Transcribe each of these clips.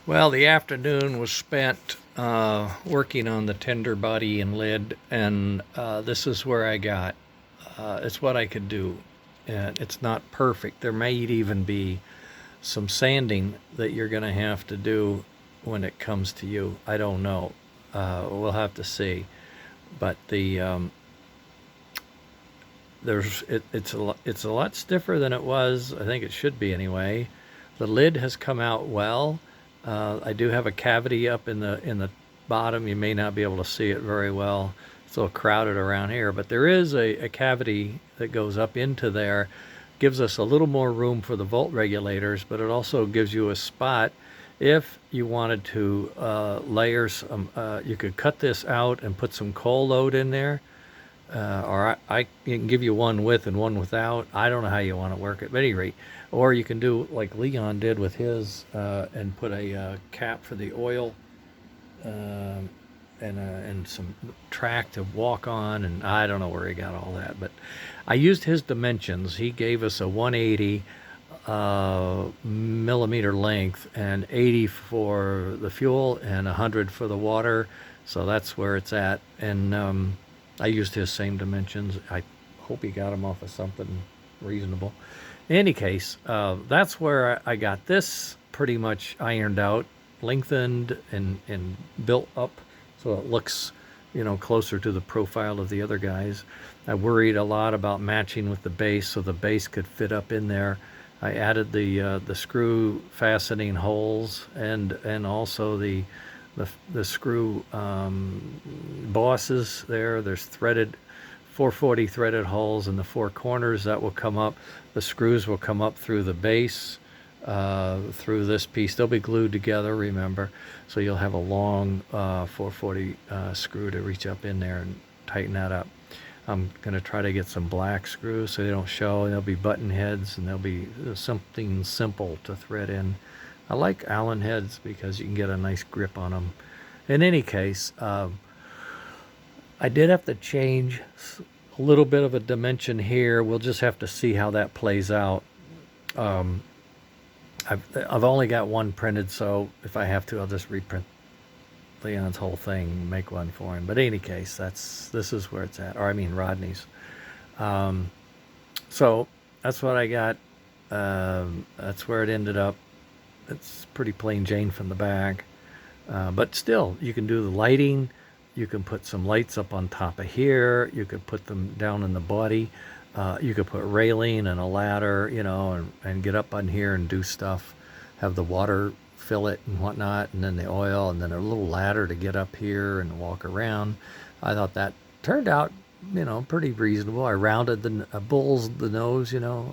Well, the afternoon was spent working on the tender body and lid, and this is where I got. It's what I could do. And it's not perfect. There may even be some sanding that you're going to have to do when it comes to you. I don't know. We'll have to see. But it's a lot stiffer than it was. I think it should be anyway. The lid has come out well. I do have a cavity up in the bottom. You may not be able to see it very well. It's a little crowded around here, but there is a cavity that goes up into there. Gives us a little more room for the volt regulators, but it also gives you a spot if you wanted to layer some. You could cut this out and put some coal load in there. Or I can give you one with and one without. I don't know how you want to work it, but at any rate, or you can do like Leon did with his and put a cap for the oil and some track to walk on, and I don't know where he got all that, but I used his dimensions. He gave us a 180 millimeter length and 80 for the fuel and 100 for the water, so that's where it's at. And I used his same dimensions. I hope he got them off of something reasonable. In any case, that's where I got this pretty much ironed out, lengthened and built up so it looks, closer to the profile of the other guys. I worried a lot about matching with the base so the base could fit up in there. I added the screw fastening holes and also the screw bosses there. There's threaded 440 threaded holes in the four corners that will come up. The screws will come up through the base, through this piece. They'll be glued together, remember, so you'll have a long 440 screw to reach up in there and tighten that up. I'm going to try to get some black screws so they don't show. There'll be button heads and there'll be something simple to thread in. I like Allen heads because you can get a nice grip on them. In any case, I did have to change a little bit of a dimension here. We'll just have to see how that plays out. I've only got one printed, so if I have to, I'll just reprint Leon's whole thing and make one for him. But in any case, this is where it's at. Or I mean Rodney's. So that's what I got. That's where it ended up. It's pretty plain Jane from the back, but still you can do the lighting. You can put some lights up on top of here. You could put them down in the body. You could put railing and a ladder, and get up on here and do stuff. Have the water fill it and whatnot, and then the oil, and then a little ladder to get up here and walk around. I thought that turned out pretty reasonable. I rounded the nose,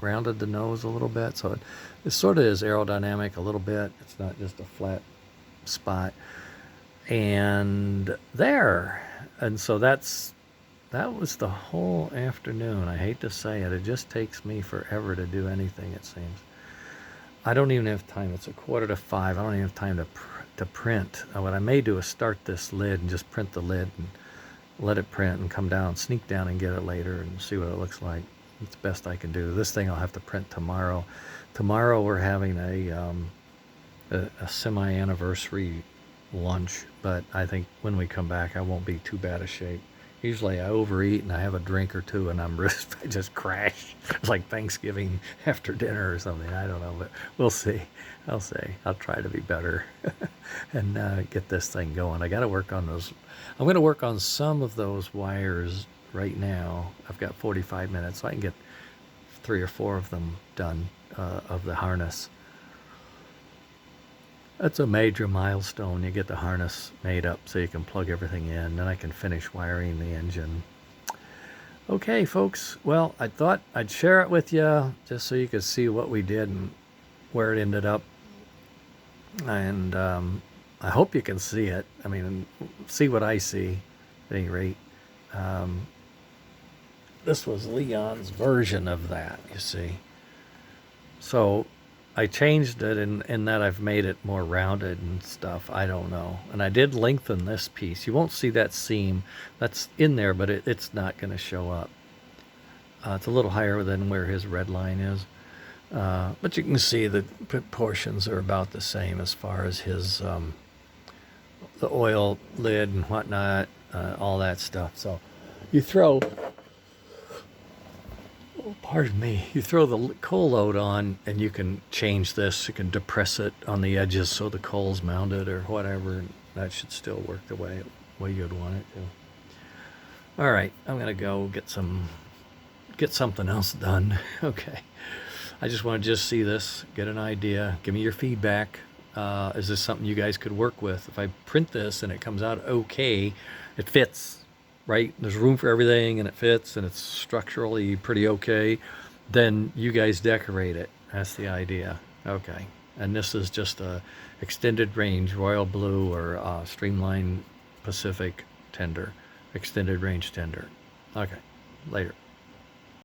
rounded the nose a little bit, so it sort of is aerodynamic a little bit. It's not just a flat spot. And there, and so that was the whole afternoon. I hate to say it, it just takes me forever to do anything, it seems. I don't even have time. It's 4:45. I don't even have time to print. What I may do is start this lid and just print the lid and let it print and come down, sneak down and get it later and see what it looks like. It's the best I can do. This thing I'll have to print tomorrow. Tomorrow we're having a semi-anniversary lunch, but I think when we come back I won't be too bad a shape. Usually I overeat and I have a drink or two and I just crash. It's like Thanksgiving after dinner or something. I don't know, but we'll see. I'll say. I'll try to be better and get this thing going. I got to work on those. I'm going to work on some of those wires right now. I've got 45 minutes, so I can get 3 or 4 of them done of the harness. That's a major milestone. You get the harness made up so you can plug everything in. Then I can finish wiring the engine. Okay, folks. Well, I thought I'd share it with you just so you could see what we did and where it ended up. And I hope you can see it. I mean, see what I see at any rate. This was Leon's version of that, you see. So I changed it in that I've made it more rounded and stuff. I don't know. And I did lengthen this piece. You won't see that seam. That's in there, but it's not going to show up. It's a little higher than where his red line is. But you can see the proportions are about the same as far as his the oil lid and whatnot, all that stuff. So you throw, oh, pardon me, you throw the coal load on, and you can change this. You can depress it on the edges so the coal's mounted or whatever. And that should still work the way you'd want it to. All right, I'm gonna go get something else done. Okay. I just want to just see this, get an idea, give me your feedback. Is this something you guys could work with? If I print this and it comes out okay, it fits, right? There's room for everything and it fits and it's structurally pretty okay, then you guys decorate it. That's the idea. Okay. And this is just a extended range Royal Blue or Streamline Pacific tender, extended range tender. Okay. Later.